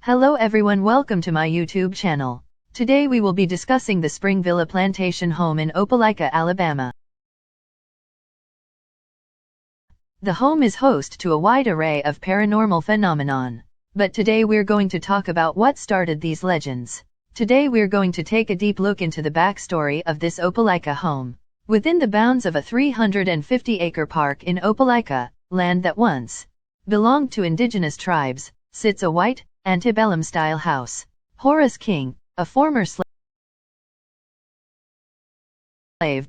Hello everyone, welcome to my YouTube channel. Today we will be discussing the Spring Villa Plantation home in Opelika, Alabama. The home is host to a wide array of paranormal phenomenon. But today we're going to talk about what started these legends. Today we're going to take a deep look into the backstory of this Opelika home. Within the bounds of a 350-acre park in Opelika, land that once belonged to indigenous tribes, sits a white, antebellum-style house. Horace King, a former slave,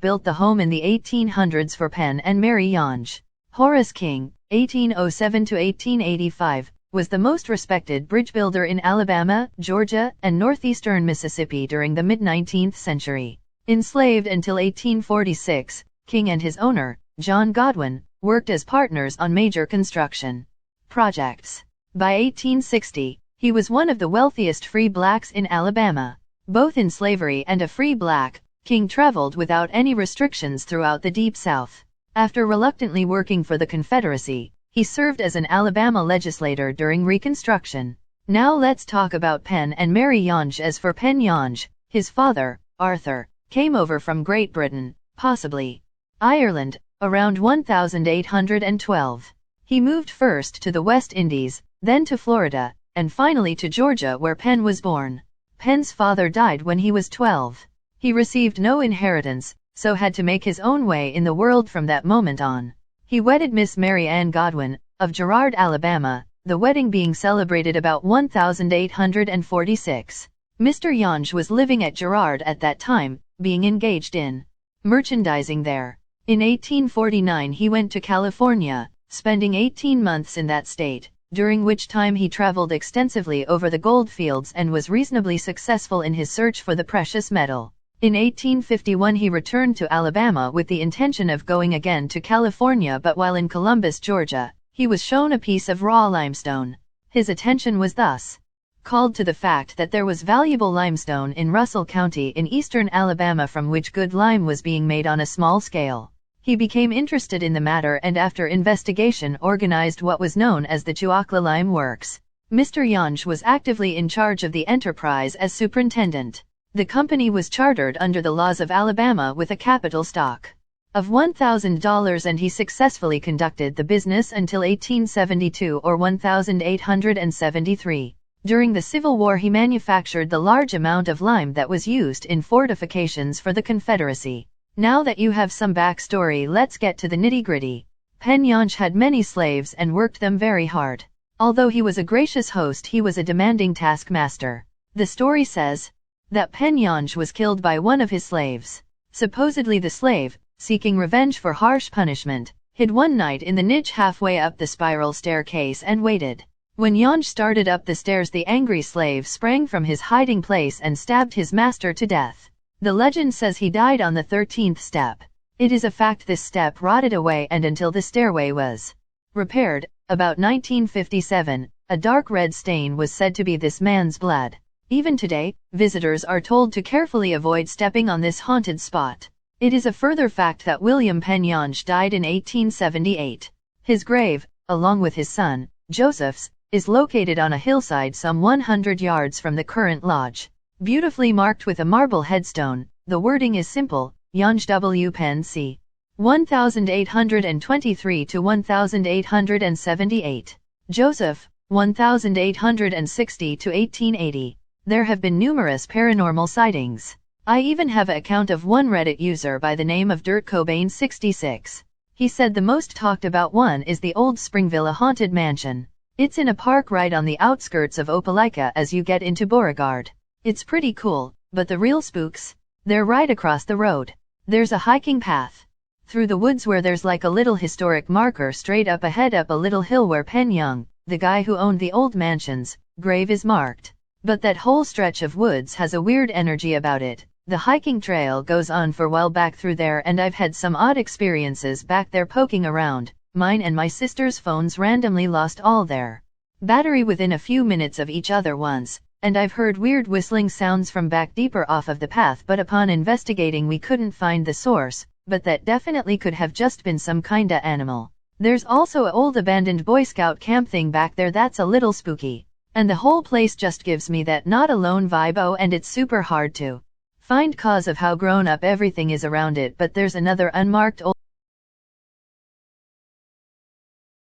built the home in the 1800s for Penn and Mary Yonge. Horace King, 1807 to 1885, was the most respected bridge builder in Alabama, Georgia, and northeastern Mississippi during the mid-19th century. Enslaved until 1846, King and his owner, John Godwin, worked as partners on major construction projects. By 1860, he was one of the wealthiest free blacks in Alabama. Both in slavery and a free black, King traveled without any restrictions throughout the Deep South. After reluctantly working for the Confederacy, he served as an Alabama legislator during Reconstruction. Now let's talk about Penn and Mary Yonge. As for Penn Yonge, his father, Arthur, came over from Great Britain, possibly Ireland, around 1812. He moved first to the West Indies, then to Florida, and finally to Georgia, where Penn was born. Penn's father died when he was 12. He received no inheritance, so had to make his own way in the world from that moment on. He wedded Miss Mary Ann Godwin, of Girard, Alabama, the wedding being celebrated about 1846. Mr. Yonge was living at Girard at that time, being engaged in merchandising there. In 1849 he went to California, spending 18 months in that state, during which time he traveled extensively over the gold fields and was reasonably successful in his search for the precious metal. In 1851 he returned to Alabama with the intention of going again to California, but while in Columbus, Georgia, he was shown a piece of raw limestone. His attention was thus called to the fact that there was valuable limestone in Russell County in eastern Alabama from which good lime was being made on a small scale. He became interested in the matter and after investigation organized what was known as the Chuakla Lime Works. Mr. Yonge was actively in charge of the enterprise as superintendent. The company was chartered under the laws of Alabama with a capital stock of $1,000 and he successfully conducted the business until 1872 or 1873. During the Civil War he manufactured the large amount of lime that was used in fortifications for the Confederacy. Now that you have some backstory, let's get to the nitty-gritty. Penn Yonge had many slaves and worked them very hard. Although he was a gracious host, he was a demanding taskmaster. The story says that Penn Yonge was killed by one of his slaves. Supposedly the slave, seeking revenge for harsh punishment, hid one night in the niche halfway up the spiral staircase and waited. When Yonge started up the stairs, the angry slave sprang from his hiding place and stabbed his master to death. The legend says he died on the 13th step. It is a fact this step rotted away, and until the stairway was repaired, about 1957, a dark red stain was said to be this man's blood. Even today, visitors are told to carefully avoid stepping on this haunted spot. It is a further fact that William Penn Yonge died in 1878. His grave, along with his son, Joseph's, is located on a hillside some 100 yards from the current lodge. Beautifully marked with a marble headstone, the wording is simple: Yonge W. Penn c. 1823 to 1878. Joseph, 1860 to 1880. There have been numerous paranormal sightings. I even have an account of one Reddit user by the name of Dirt Cobain 66. He said the most talked about one is the old Spring Villa haunted mansion. It's in a park right on the outskirts of Opelika as you get into Beauregard. It's pretty cool, but the real spooks? They're right across the road. There's a hiking path through the woods where there's like a little historic marker straight up ahead up a little hill where Penn Yonge, the guy who owned the old mansion's grave, is marked. But that whole stretch of woods has a weird energy about it. The hiking trail goes on for a while back through there, and I've had some odd experiences back there poking around. Mine and my sister's phones randomly lost all their battery within a few minutes of each other once. And I've heard weird whistling sounds from back deeper off of the path, but upon investigating we couldn't find the source, but that definitely could have just been some kinda animal. There's also a old abandoned Boy Scout camp thing back there that's a little spooky. And the whole place just gives me that not alone vibe. Oh, and it's super hard to find cause of how grown up everything is around it, but there's another unmarked old